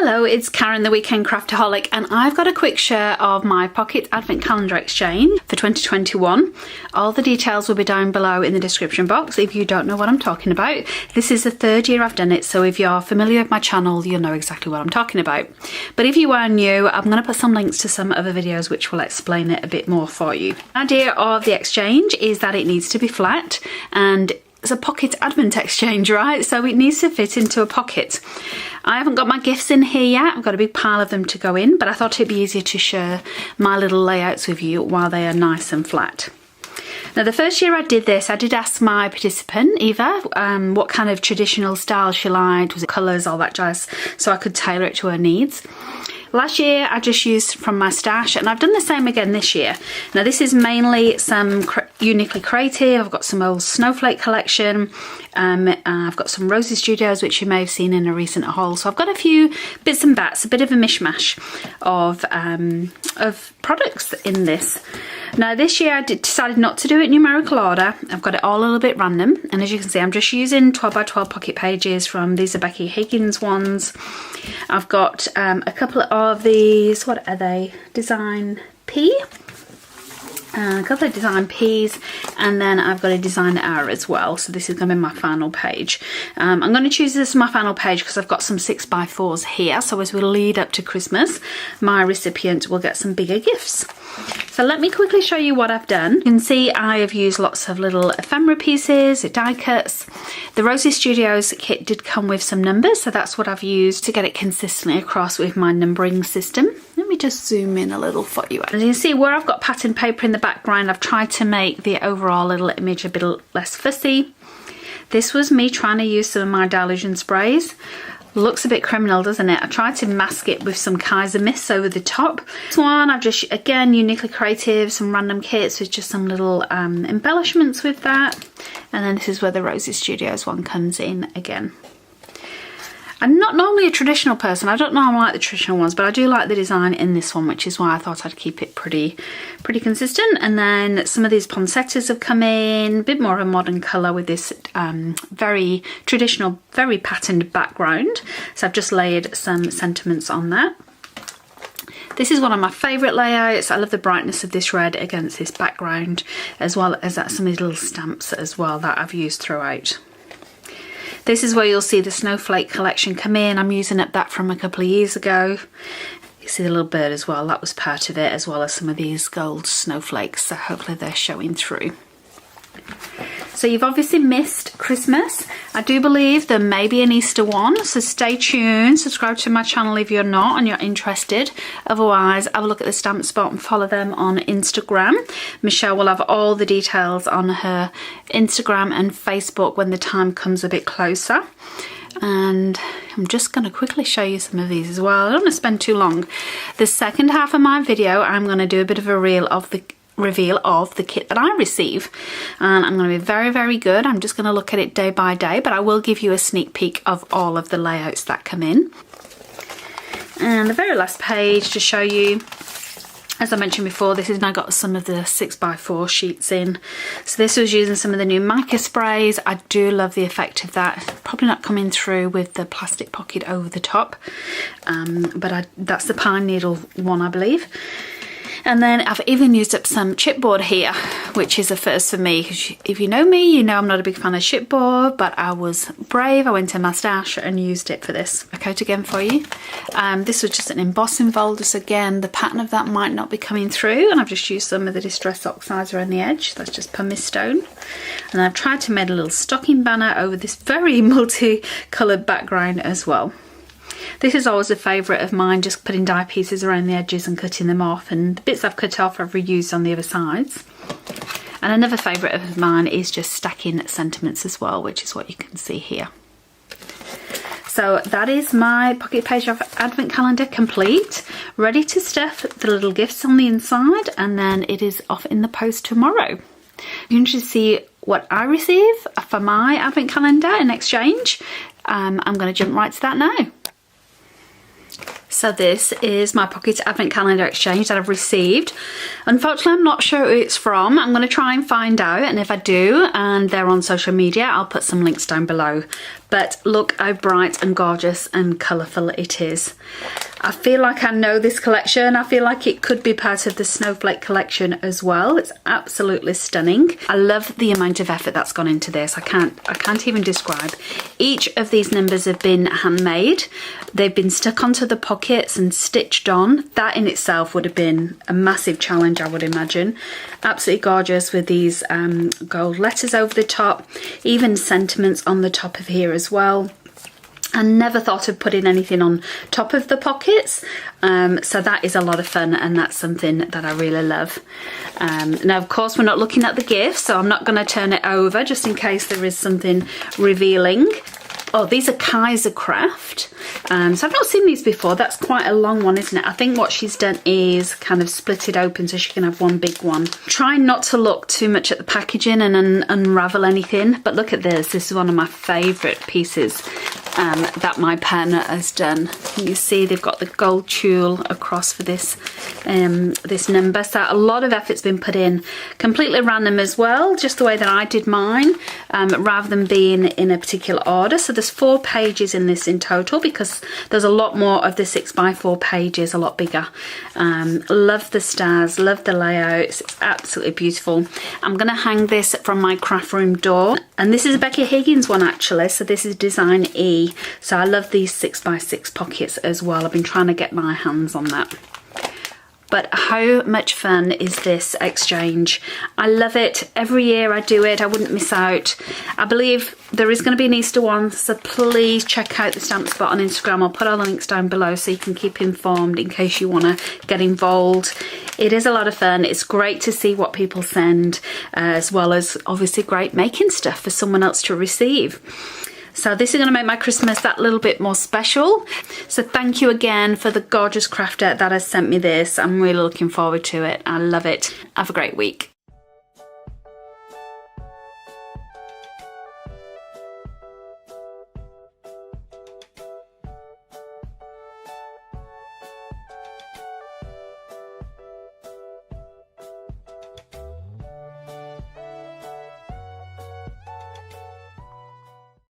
Hello, it's Karen, the Weekend Craftaholic, and I've got a quick share of my Pocket Advent Calendar exchange for 2021. All the details will be down below in the description box if you don't know what I'm talking about. This is the third year I've done it, so if you're familiar with my channel, you'll know exactly what I'm talking about. But if you are new, I'm going to put some links to some other videos which will explain it a bit more for you. The idea of the exchange is that it needs to be flat, and it's a pocket advent exchange, right? So it needs to fit into a pocket. I haven't got my gifts in here yet. I've got a big pile of them to go in, but I thought it'd be easier to share my little layouts with you while they are nice and flat. Now, the first year I did this, I did ask my participant, Eva, what kind of traditional style she liked, was it colours, all that jazz, so I could tailor it to her needs. Last year I just used from my stash, and I've done the same again this year. Now this is mainly some uniquely creative. I've got some old snowflake collection. I've got some Rosy Studios, which you may have seen in a recent haul. So I've got a few bits and bats, a bit of a mishmash of products in this. Now this year I decided not to do it numerical order. I've got it all a little bit random, and as you can see, I'm just using 12 by 12 pocket pages from these are Becky Higgins ones. I've got a couple of these, what are they, Design P? A couple of Design P's, and then I've got a Design R as well. So this is going to be my final page. I'm going to choose this as my final page because I've got some 6x4s here. So as we lead up to Christmas, my recipient will get some bigger gifts. So let me quickly show you what I've done. You can see I have used lots of little ephemera pieces, die cuts. The Rosy Studios kit did come with some numbers, so that's what I've used to get it consistently across with my numbering system. Let me just zoom in a little for you. As you can see, where I've got pattern paper in the background, I've tried to make the overall little image a bit less fussy. This was me trying to use some of my Dilution sprays. Looks a bit criminal, doesn't it? I tried to mask it with some Kaiser Mists over the top. This one, I've just, again, uniquely creative, some random kits with just some little embellishments with that. And then this is where the Rosy Studios one comes in again. I'm not normally a traditional person. I don't know how I like the traditional ones, but I do like the design in this one, which is why I thought I'd keep it pretty consistent. And then some of these poinsettias have come in, a bit more of a modern colour with this very traditional, very patterned background. So I've just layered some sentiments on that. This is one of my favourite layouts. I love the brightness of this red against this background, as well as some of these little stamps as well that I've used throughout. This is where you'll see the snowflake collection come in. I'm using up that from a couple of years ago. You see the little bird as well, that was part of it, as well as some of these gold snowflakes, so hopefully they're showing through. So you've obviously missed Christmas. I do believe there may be an Easter one, so stay tuned. Subscribe to my channel if you're not and you're interested. Otherwise, have a look at the Stamp Spot and follow them on Instagram. Michelle will have all the details on her Instagram and Facebook when the time comes a bit closer. And I'm just going to quickly show you some of these as well. I don't want to spend too long. The second half of my video, I'm going to do a bit of a reveal of the kit that I receive, and I'm going to be very, very good. I'm just going to look at it day by day, but I will give you a sneak peek of all of the layouts that come in. And the very last page to show you, as I mentioned before, this has now got some of the 6x4 sheets in. So this was using some of the new mica sprays. I do love the effect of that. Probably not coming through with the plastic pocket over the top, but that's the pine needle one, I believe. And then I've even used up some chipboard here, which is a first for me. If you know me, you know I'm not a big fan of chipboard, but I was brave. I went in my stash and used it for this. I coat again for you. This was just an embossing folder, so again, the pattern of that might not be coming through, and I've just used some of the Distress Oxizer around the edge. That's just pumice stone. And I've tried to make a little stocking banner over this very multi-coloured background as well. This is always a favourite of mine, just putting die pieces around the edges and cutting them off, and the bits I've cut off I've reused on the other sides. And another favourite of mine is just stacking sentiments as well, which is what you can see here. So that is my Pocket Page of Advent Calendar complete, ready to stuff the little gifts on the inside, and then it is off in the post tomorrow. You can just see what I receive for my Advent Calendar in exchange. I'm going to jump right to that now. So this is my Pocket Advent Calendar exchange that I've received. Unfortunately, I'm not sure who it's from. I'm going to try and find out, and if I do and they're on social media, I'll put some links down below. But look how bright and gorgeous and colourful it is. I feel like I know this collection. I feel like it could be part of the Snowflake collection as well. It's absolutely stunning. I love the amount of effort that's gone into this. I can't even describe. Each of these numbers have been handmade. They've been stuck onto the pockets and stitched on. That in itself would have been a massive challenge, I would imagine. Absolutely gorgeous with these gold letters over the top, even sentiments on the top of here as well. I never thought of putting anything on top of the pockets, so that is a lot of fun, and that's something that I really love. Now, of course, we're not looking at the gift, so I'm not going to turn it over just in case there is something revealing. Oh, these are Kaiser Craft. So I've not seen these before. That's quite a long one, isn't it? I think what she's done is kind of split it open so she can have one big one. Try not to look too much at the packaging and unravel anything, but look at this. This is one of my favourite pieces that my pen has done. You see they've got the gold tulle across for this this number, so a lot of effort's been put in. Completely random as well, just the way that I did mine, rather than being in a particular order. So there's 4 pages in this in total, because there's a lot more of the 6x4 pages, a lot bigger. Love the stars, love the layouts, it's absolutely beautiful. I'm going to hang this from my craft room door, and this is a Becky Higgins one actually, so this is design E. So I love these 6x6 pockets as well. I've been trying to get my hands on that. But how much fun is this exchange? I love it. Every year I do it. I wouldn't miss out. I believe there is going to be an Easter one, so please check out the Stamp Spot on Instagram. I'll put all the links down below so you can keep informed in case you want to get involved. It is a lot of fun. It's great to see what people send, as well as obviously great making stuff for someone else to receive. So this is going to make my Christmas that little bit more special. So thank you again for the gorgeous crafter that has sent me this. I'm really looking forward to it. I love it. Have a great week.